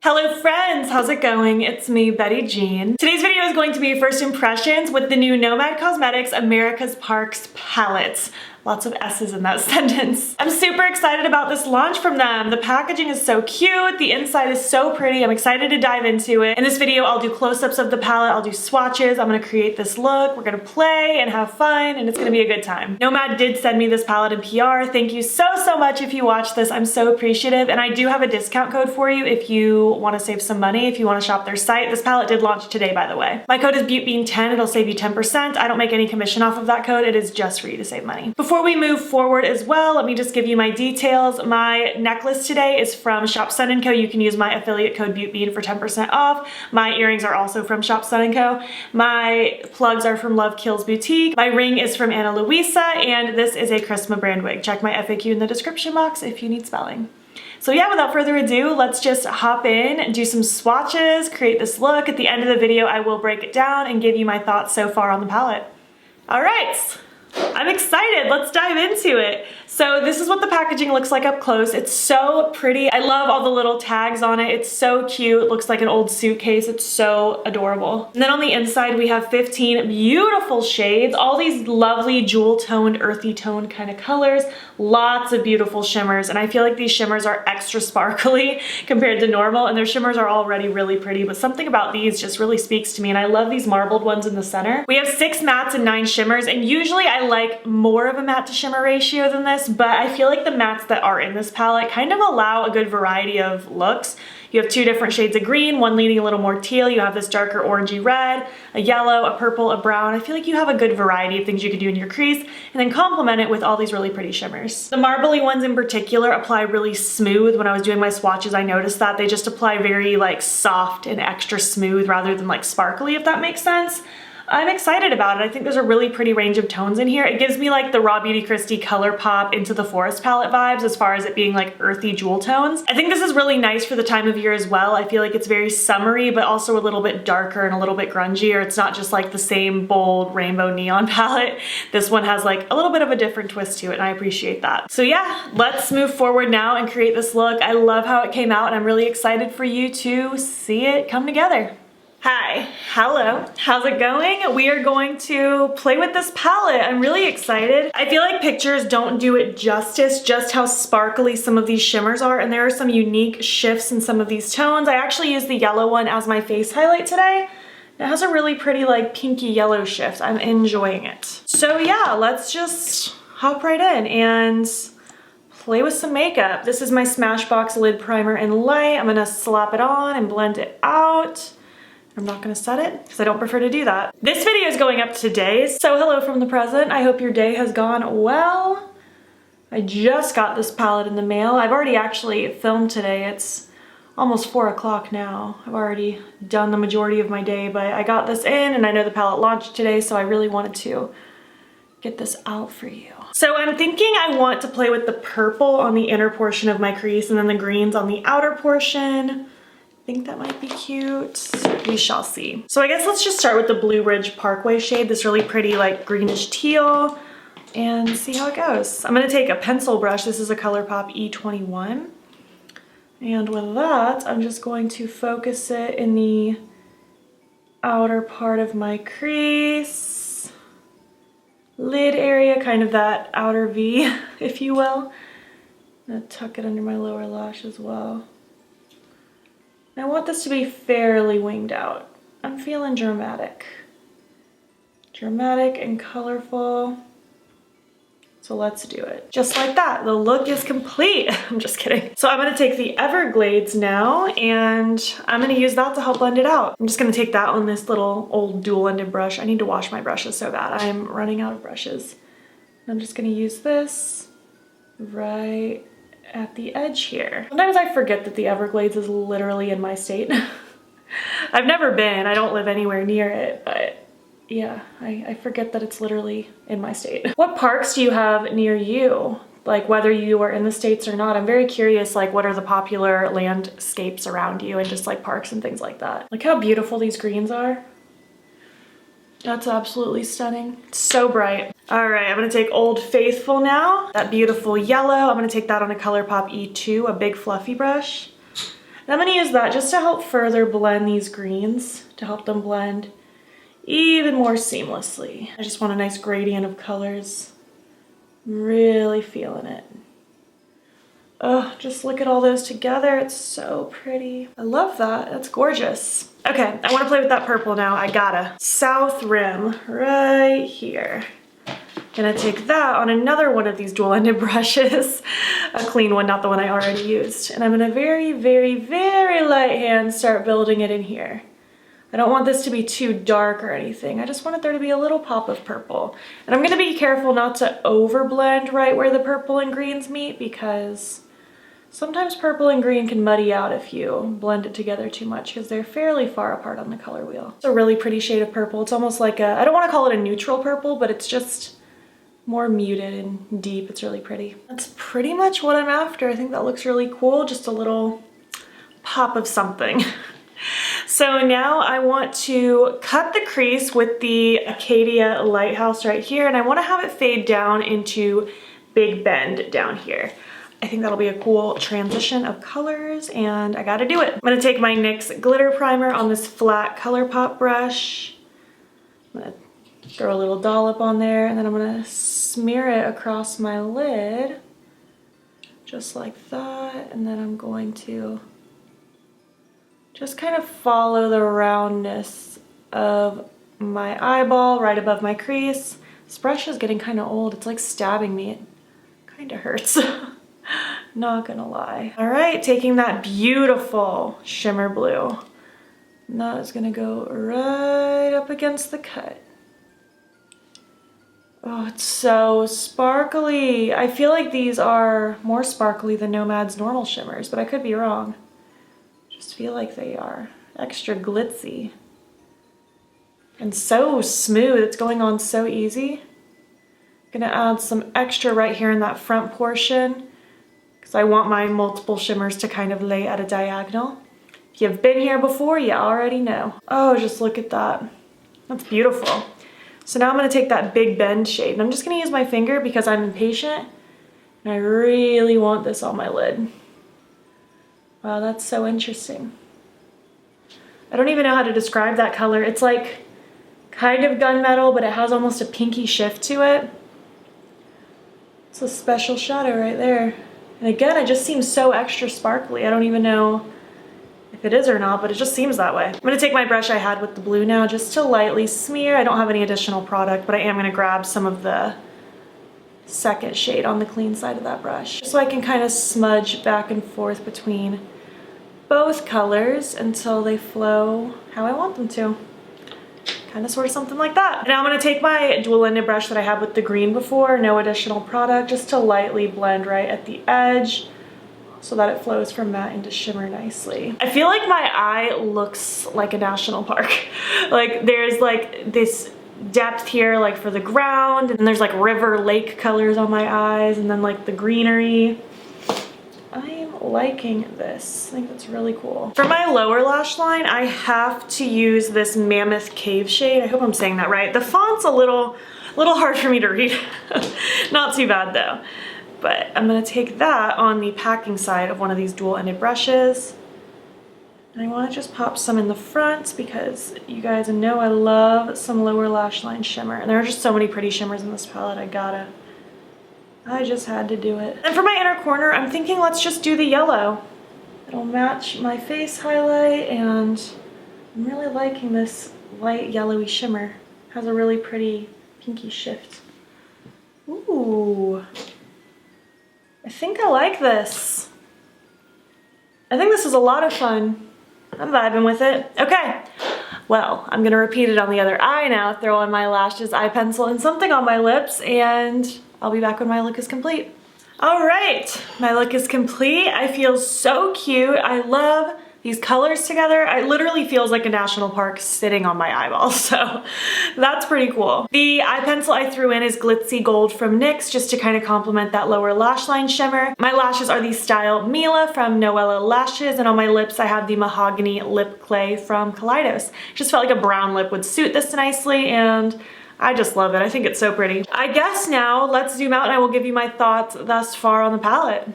Hello friends, how's it going? It's me, Betty Jean. Today's video is going to be first impressions with the new Nomad Cosmetics America's Parks palettes. Lots of S's in that sentence. I'm super excited about this launch from them. The packaging is so cute, the inside is so pretty. I'm excited to dive into it. In this video, I'll do close-ups of the palette, I'll do swatches, I'm gonna create this look, we're gonna play and have fun, and it's gonna be a good time. Nomad did send me this palette in PR. Thank you so much if you watch this. I'm so appreciative, and I do have a discount code for you if you wanna save some money, if you wanna shop their site. This palette did launch today, by the way. My code is BEAUTBEAN10, it'll save you 10%. I don't make any commission off of that code, it is just for you to save money. Before we move forward as well, let me just give you my details. My necklace today is from Shop Sun & Co. You can use my affiliate code BEAUTBEAN for 10% off. My earrings are also from Shop Sun & Co. My plugs are from Love Kills Boutique. My ring is from Ana Luisa, and this is a Chrisma brand wig. Check my FAQ in the description box if you need spelling. So yeah, without further ado, let's just hop in, do some swatches, create this look. At the end of the video, I will break it down and give you my thoughts so far on the palette. All right. I'm excited, let's dive into it. So this is what the packaging looks like up close. It's so pretty. I love all the little tags on it. It's so cute. It looks like an old suitcase. It's so adorable. And then on the inside, we have 15 beautiful shades, all these lovely jewel toned, earthy toned kind of colors, lots of beautiful shimmers. And I feel like these shimmers are extra sparkly compared to normal, and their shimmers are already really pretty, but something about these just really speaks to me. And I love these marbled ones in the center. We have 6 mattes and 9 shimmers, and usually I like more of a matte to shimmer ratio than this, but I feel like the mattes that are in this palette kind of allow a good variety of looks. You have 2 different shades of green, one leaning a little more teal. You have this darker orangey red, a yellow, a purple, a brown. I feel like you have a good variety of things you could do in your crease and then complement it with all these really pretty shimmers. The marbly ones in particular apply really smooth. When I was doing my swatches, I noticed that they just apply very like soft and extra smooth rather than like sparkly, if that makes sense. I'm excited about it. I think there's a really pretty range of tones in here. It gives me like the Raw Beauty Kristi Colourpop Into the Forest palette vibes as far as it being like earthy jewel tones. I think this is really nice for the time of year as well. I feel like it's very summery, but also a little bit darker and a little bit grungier. It's not just like the same bold rainbow neon palette. This one has like a little bit of a different twist to it, and I appreciate that. So yeah, let's move forward now and create this look. I love how it came out, and I'm really excited for you to see it come together. Hi, hello, how's it going? We are going to play with this palette. I'm really excited. I feel like pictures don't do it justice, just how sparkly some of these shimmers are, and there are some unique shifts in some of these tones. I actually used the yellow one as my face highlight today. It has a really pretty like pinky yellow shift. I'm enjoying it. So yeah, let's just hop right in and play with some makeup. This is my Smashbox lid primer in light. I'm gonna slap it on and blend it out. I'm not gonna set it because I don't prefer to do that. This video is going up today, so hello from the present. I hope your day has gone well. I just got this palette in the mail. I've already actually filmed today. It's almost 4 o'clock now. I've already done the majority of my day, but I got this in, and I know the palette launched today, so I really wanted to get this out for you. So I'm thinking I want to play with the purple on the inner portion of my crease and then the greens on the outer portion. I think that might be cute. We shall see. So I guess let's just start with the Blue Ridge Parkway shade, this really pretty like greenish teal, and see how it goes. I'm gonna take a pencil brush. This is a Colourpop E21. And with that, I'm just going to focus it in the outer part of my crease, lid area, kind of that outer V, if you will. I'm gonna tuck it under my lower lash as well. I want this to be fairly winged out. I'm feeling dramatic. Dramatic and colorful. So let's do it. Just like that, the look is complete. I'm just kidding. So I'm gonna take the Everglades now, and I'm gonna use that to help blend it out. I'm just gonna take that on this little old dual-ended brush. I need to wash my brushes so bad. I'm running out of brushes. I'm just gonna use this right at the edge here. Sometimes I forget that the Everglades is literally in my state. I've never been, I don't live anywhere near it, but yeah, I forget that it's literally in my state. What parks do you have near you? Like whether you are in the States or not, I'm very curious, like what are the popular landscapes around you and just like parks and things like that. Look how beautiful these greens are. That's absolutely stunning. It's so bright. All right, I'm gonna take Old Faithful now. That beautiful yellow, I'm gonna take that on a Colourpop E2, a big fluffy brush. And I'm gonna use that just to help further blend these greens, to help them blend even more seamlessly. I just want a nice gradient of colors. I'm really feeling it. Oh, just look at all those together. It's so pretty. I love that. That's gorgeous. Okay, I want to play with that purple now. I gotta. South rim right here. Gonna take that on another one of these dual-ended brushes. A clean one, not the one I already used. And I'm gonna very, very, very light hand start building it in here. I don't want this to be too dark or anything. I just wanted there to be a little pop of purple. And I'm gonna be careful not to overblend right where the purple and greens meet, because sometimes purple and green can muddy out if you blend it together too much, because they're fairly far apart on the color wheel. It's a really pretty shade of purple. It's almost like a, I don't want to call it a neutral purple, but it's just more muted and deep. It's really pretty. That's pretty much what I'm after. I think that looks really cool. Just a little pop of something. So now I want to cut the crease with the Acadia Lighthouse right here, and I want to have it fade down into Big Bend down here. I think that'll be a cool transition of colors, and I gotta do it. I'm gonna take my NYX Glitter Primer on this flat Colourpop brush. I'm gonna throw a little dollop on there, and then I'm gonna smear it across my lid, just like that, and then I'm going to just kind of follow the roundness of my eyeball right above my crease. This brush is getting kind of old. It's like stabbing me. It kind of hurts. Not gonna lie. All right, taking that beautiful shimmer blue. And that is gonna go right up against the cut. Oh, it's so sparkly. I feel like these are more sparkly than Nomad's normal shimmers, but I could be wrong. Just feel like they are. Extra glitzy. And so smooth. It's going on so easy. I'm gonna add some extra right here in that front portion, because I want my multiple shimmers to kind of lay at a diagonal. If you've been here before, you already know. Oh, just look at that. That's beautiful. So now I'm gonna take that Big Bend shade, and I'm just gonna use my finger because I'm impatient and I really want this on my lid. Wow, that's so interesting. I don't even know how to describe that color. It's like kind of gunmetal, but it has almost a pinky shift to it. It's a special shadow right there. And again, it just seems so extra sparkly. I don't even know if it is or not, but it just seems that way. I'm gonna take my brush I had with the blue now just to lightly smear. I don't have any additional product, but I am gonna grab some of the second shade on the clean side of that brush, just so I can kind of smudge back and forth between both colors until they flow how I want them to. Kind of sort of something like that. Now I'm gonna take my dual-ended brush that I had with the green before, no additional product, just to lightly blend right at the edge so that it flows from matte into shimmer nicely. I feel like my eye looks like a national park. Like there's like this depth here like for the ground, and there's like river lake colors on my eyes, and then like the greenery. I'm liking this. I think that's really cool. For my lower lash line, I have to use this Mammoth Cave shade. I hope I'm saying that right. The font's a little hard for me to read. Not too bad though. But I'm gonna take that on the packing side of one of these dual-ended brushes. And I wanna just pop some in the front because you guys know I love some lower lash line shimmer. And there are just so many pretty shimmers in this palette, I just had to do it. And for my inner corner, I'm thinking let's just do the yellow. It'll match my face highlight, and I'm really liking this light yellowy shimmer. Has a really pretty pinky shift. Ooh. I think I like this. I think this is a lot of fun. I'm vibing with it. Okay. Well, I'm gonna repeat it on the other eye now, throw on my lashes, eye pencil, and something on my lips, and I'll be back when my look is complete. All right, my look is complete. I feel so cute. I love these colors together. It literally feels like a national park sitting on my eyeball, so that's pretty cool. The eye pencil I threw in is Glitzy Gold from NYX, just to kind of complement that lower lash line shimmer. My lashes are the style Mila from Noella Lashes, and on my lips I have the Mahogany Lip Clay from Kaleidos. Just felt like a brown lip would suit this nicely, and I just love it. I think it's so pretty. I guess now let's zoom out and I will give you my thoughts thus far on the palette.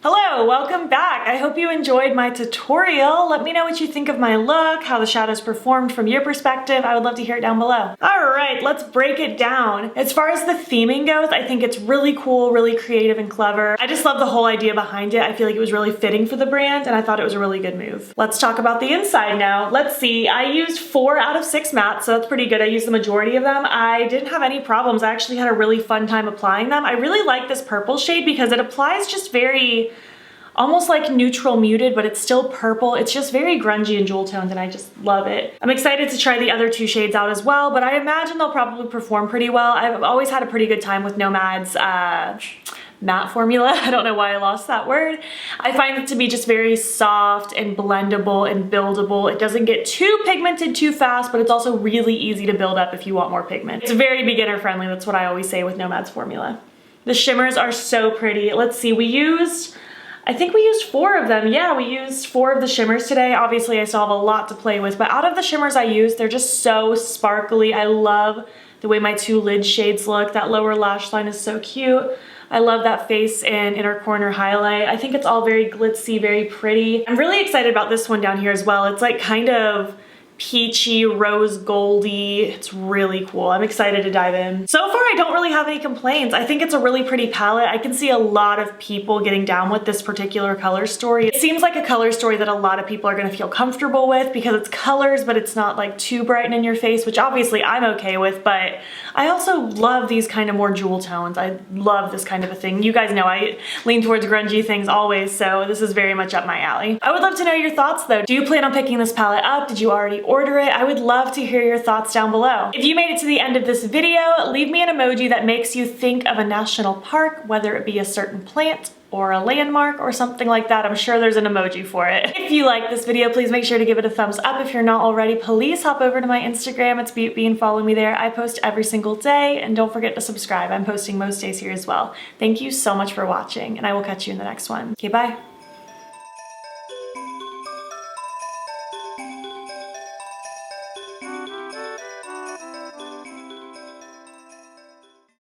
Hello, welcome back. I hope you enjoyed my tutorial. Let me know what you think of my look, how the shadows performed from your perspective. I would love to hear it down below. All right, let's break it down. As far as the theming goes, I think it's really cool, really creative and clever. I just love the whole idea behind it. I feel like it was really fitting for the brand and I thought it was a really good move. Let's talk about the inside now. Let's see, I used 4 out of 6 mattes, so that's pretty good. I used the majority of them. I didn't have any problems. I actually had a really fun time applying them. I really like this purple shade because it applies just very almost like neutral muted, but it's still purple. It's just very grungy and jewel toned and I just love it. I'm excited to try the other 2 shades out as well, but I imagine they'll probably perform pretty well. I've always had a pretty good time with Nomad's matte formula. I don't know why I lost that word. I find it to be just very soft and blendable and buildable. It doesn't get too pigmented too fast, but it's also really easy to build up if you want more pigment. It's very beginner friendly. That's what I always say with Nomad's formula. The shimmers are so pretty. Let's see, I think we used 4 of them. Yeah, we used 4 of the shimmers today. Obviously, I still have a lot to play with, but out of the shimmers I used, they're just so sparkly. I love the way my 2 lid shades look. That lower lash line is so cute. I love that face and inner corner highlight. I think it's all very glitzy, very pretty. I'm really excited about this one down here as well. It's like kind of peachy, rose goldy. It's really cool. I'm excited to dive in. So far, I don't really have any complaints. I think it's a really pretty palette. I can see a lot of people getting down with this particular color story. It seems like a color story that a lot of people are gonna feel comfortable with because it's colors, but it's not like too bright and in your face, which obviously I'm okay with, but I also love these kind of more jewel tones. I love this kind of a thing. You guys know I lean towards grungy things always, so this is very much up my alley. I would love to know your thoughts though. Do you plan on picking this palette up? Did you already order it? I would love to hear your thoughts down below. If you made it to the end of this video, leave me an emoji that makes you think of a national park, whether it be a certain plant or a landmark or something like that. I'm sure there's an emoji for it. If you like this video, please make sure to give it a thumbs up. If you're not already, please hop over to my Instagram. It's BEAUTBEAN. Follow me there. I post every single day, and don't forget to subscribe. I'm posting most days here as well. Thank you so much for watching, and I will catch you in the next one. Okay, bye.